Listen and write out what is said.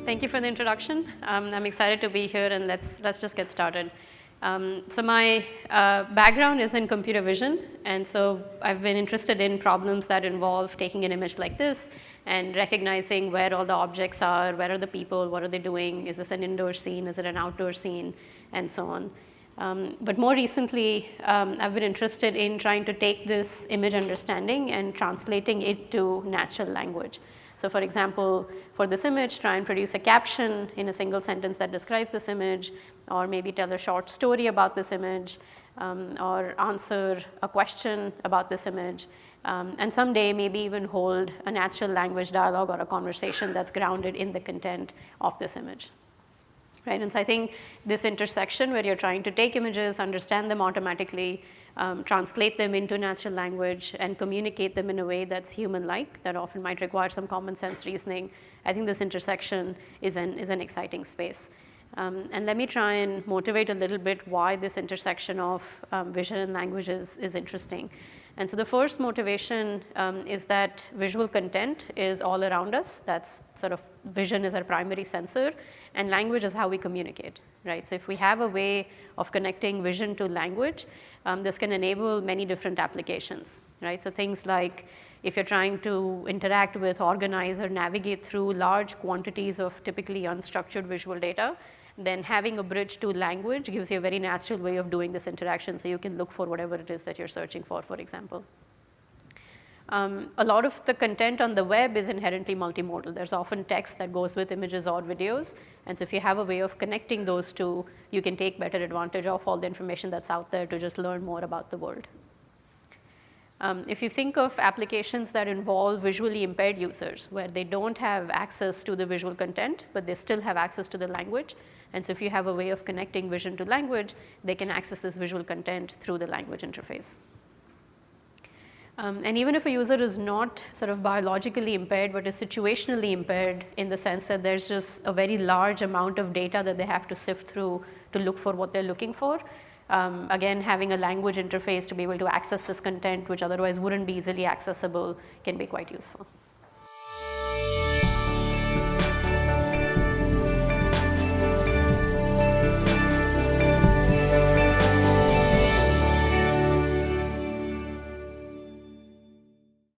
Thank you for the introduction. I'm excited to be here, and let's just get started. So my background is in computer vision, and so I've been interested in problems that involve taking an image like this and recognizing where all the objects are, where are the people, what are they doing, is this an indoor scene, is it an outdoor scene, and so on. But more recently, I've been interested in trying to take this image understanding and translating it to natural language. So for example, for this image, try and produce a caption in a single sentence that describes this image, or maybe tell a short story about this image, or answer a question about this image, and someday maybe even hold a natural language dialogue or a conversation that's grounded in the content of this image. Right? And so I think this intersection where you're trying to take images, understand them automatically, translate them into natural language, and communicate them in a way that's human-like, that often might require some common sense reasoning. I think this intersection is an exciting space. And let me try and motivate a little bit why this intersection of vision and language is interesting. And so the first motivation is that visual content is all around us. That's sort of vision is our primary sensor, and language is how we communicate, right? So if we have a way of connecting vision to language, this can enable many different applications, right? So things like if you're trying to interact with, organize, or navigate through large quantities of typically unstructured visual data, then having a bridge to language gives you a very natural way of doing this interaction, so you can look for whatever it is that you're searching for example. A lot of the content on the web is inherently multimodal. There's often text that goes with images or videos, and so if you have a way of connecting those two, you can take better advantage of all the information that's out there to just learn more about the world. If you think of applications that involve visually impaired users, where they don't have access to the visual content, but they still have access to the language, and so if you have a way of connecting vision to language, they can access this visual content through the language interface. And even if a user is not sort of biologically impaired, but is situationally impaired in the sense that there's just a very large amount of data that they have to sift through to look for what they're looking for, again, having a language interface to be able to access this content, which otherwise wouldn't be easily accessible, can be quite useful.